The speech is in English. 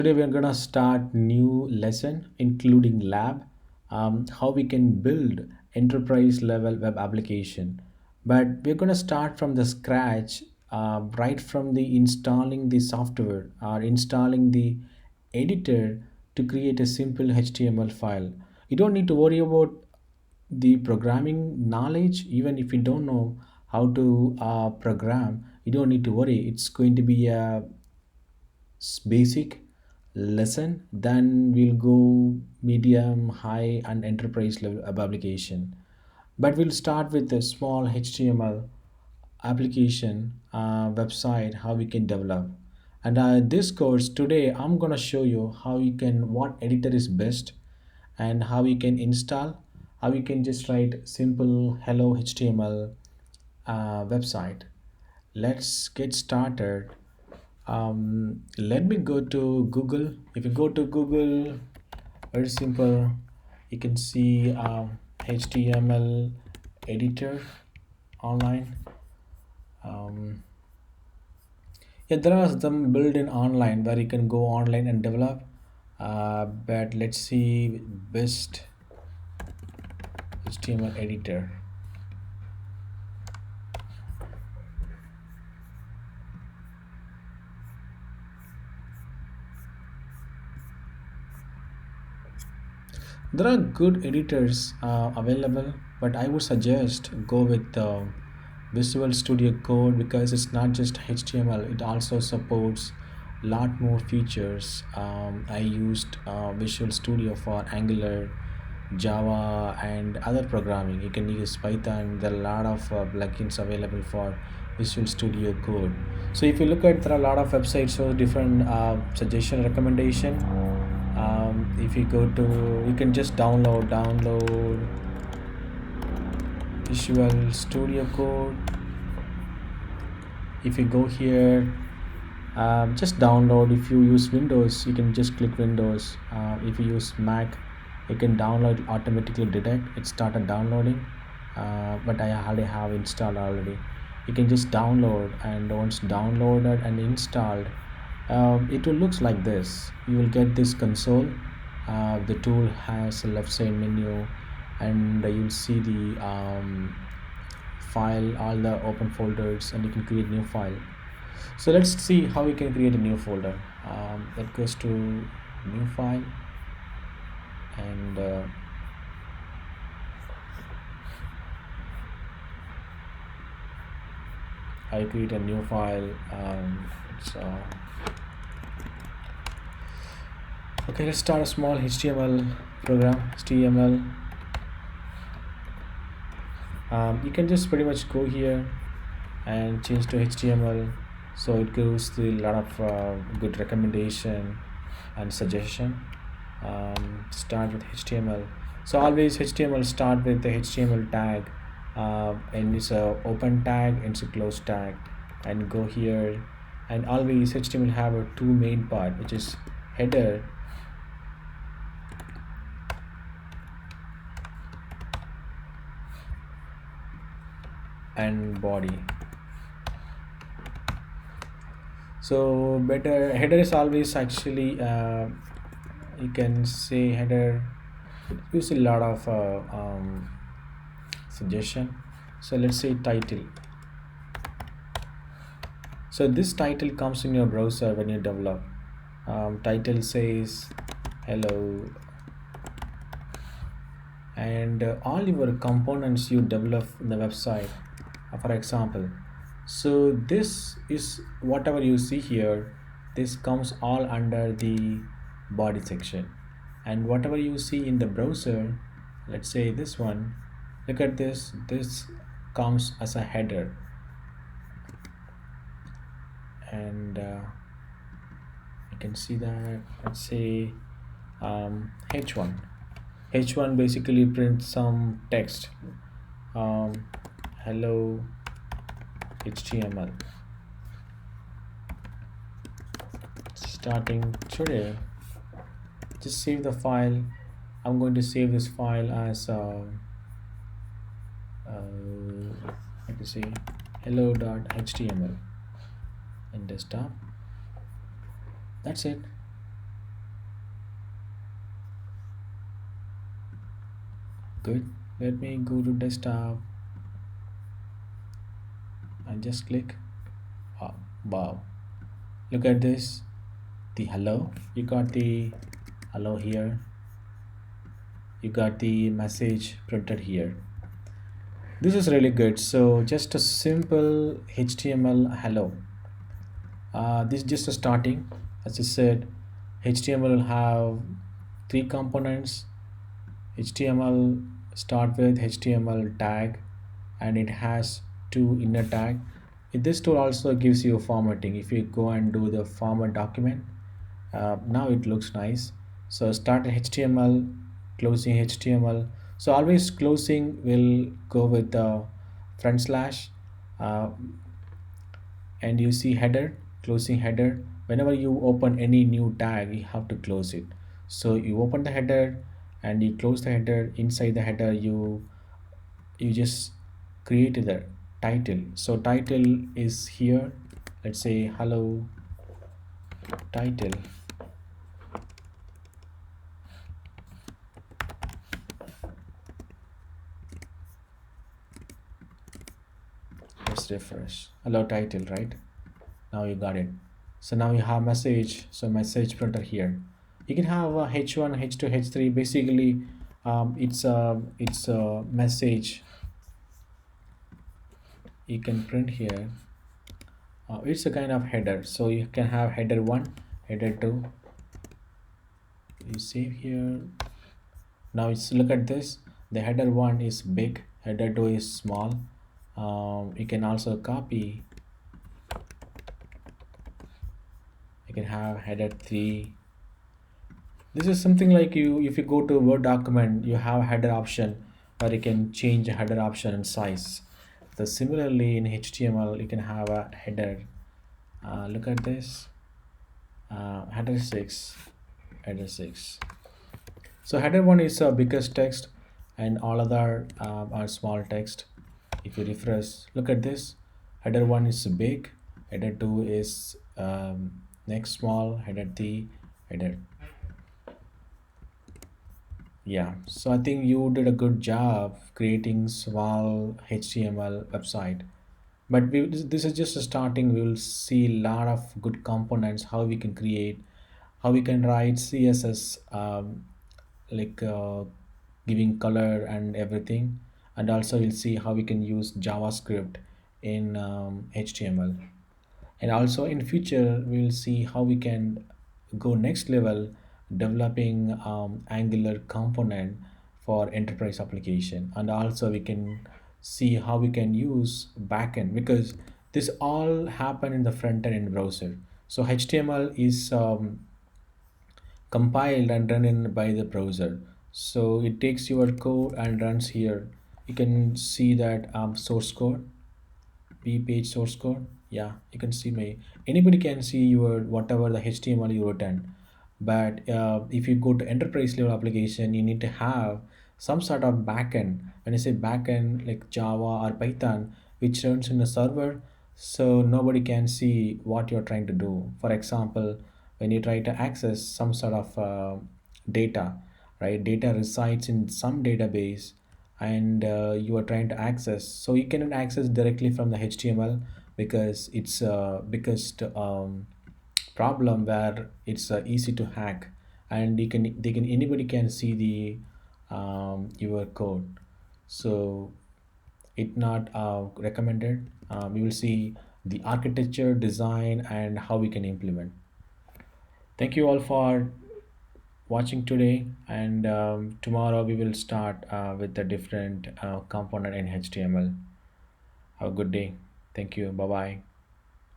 Today we're gonna start new lesson including lab, how we can build enterprise level web application. But we're gonna start from the scratch, right from the installing the software or installing the editor to create a simple HTML file. You don't need to worry about the programming knowledge. Even if you don't know how to program, you don't need to worry. It's going to be a basic lesson, then we'll go medium, high, and enterprise level of application. But we'll start with a small HTML application website, how we can develop. And this course today I'm gonna show you how you can, what editor is best, and how you can install, how you can just write simple hello HTML website. Let's get started. Let me go to Google. If you go to Google, very simple, you can see HTML editor online. um, yeah, there are some built-in online where you can go online and develop, but let's see best HTML editor. There are good editors available, but I would suggest go with Visual Studio Code because it's not just HTML, it also supports a lot more features. I used Visual Studio for Angular, Java, and other programming. You can use Python. There are a lot of plugins available for Visual Studio Code. So if you look at, there are a lot of websites so different suggestion recommendation. If you go to, you can just download Visual Studio Code. If you go here, just download. If you use Windows, you can just click Windows. If you use Mac, you can download, automatically detect it started downloading. But I already have installed already. You can just download, and once downloaded and installed, it will looks like this. You will get this console. The tool has a left side menu, and you'll see the file, all the open folders, and you can create new file. So let's see how we can create a new folder. That goes to new file, and I create a new file. So okay, let's start a small HTML program. HTML. You can just pretty much go here and change to HTML, so it gives the lot of good recommendation and suggestion. Start with HTML. So always HTML start with the HTML tag, and it's a open tag and it's a close tag, and go here. And always HTML have a two main part, which is header and body. So better header is always actually, you can say header use a lot of suggestion. So let's say title. So this title comes in your browser when you develop. Title says hello, and all your components you develop in the website, for example. So this is whatever you see here, this comes all under the body section. And whatever you see in the browser, let's say this one, look at this comes as a header. And you can see that, let's say h1. H1 basically prints some text, hello HTML, starting today. Just save the file. I'm going to save this file as let me see, hello.html in desktop. That's it. Good. Let me go to desktop and just click. Oh, wow. Look at this. The hello. You got the hello here. You got the message printed here. This is really good. So just a simple HTML hello. This is just a starting. As I said, HTML will have three components. HTML start with HTML tag, and it has two inner tag. This tool also gives you formatting. If you go and do the format document, now it looks nice. So start HTML, closing HTML. So always closing will go with the front slash, uh, and you see header, closing header. Whenever you open any new tag, you have to close it. So you open the header and you close the header. Inside the header, you just create the title. So title is here. Let's say hello title. Let's refresh. Hello title, right? Now you got it. So now you have message. So message printer here. You can have a H1, H2, H3. Basically, it's a message you can print here. It's a kind of header. So you can have header 1, header 2. You save here. Now it's look at this. The header 1 is big, header 2 is small. You can also copy. You can have header 3. This is something like you if you go to Word document, you have header option where you can change the header option and size. So similarly in HTML you can have a header. Look at this. Header 6, header 6. So header 1 is biggest text and all other are small text. If you refresh, look at this. Header 1 is big, header 2 is next small, header 3, header. Yeah, so I think you did a good job creating small HTML website. But this is just a starting. We will see a lot of good components, how we can create, how we can write CSS, like giving color and everything. And also we'll see how we can use JavaScript in HTML. And also in future we'll see how we can go next level developing angular component for enterprise application, and also we can see how we can use backend because this all happen in the front end in browser. So HTML is compiled and run in by the browser, so it takes your code and runs here. You can see that source code, page source code. Yeah, you can see my anybody can see your whatever the HTML you written. But if you go to enterprise level application, you need to have some sort of backend. When I say backend, like Java or Python, which runs in a server, so nobody can see what you're trying to do. For example, when you try to access some sort of data, right? Data resides in some database and you are trying to access, so you cannot access directly from the HTML because it's a biggest problem where it's easy to hack, and they can anybody can see the your code. So it not recommended. We will see the architecture design and how we can implement. Thank you all for watching today, and tomorrow we will start with the different component in HTML. Have a good day. Thank you. Bye bye.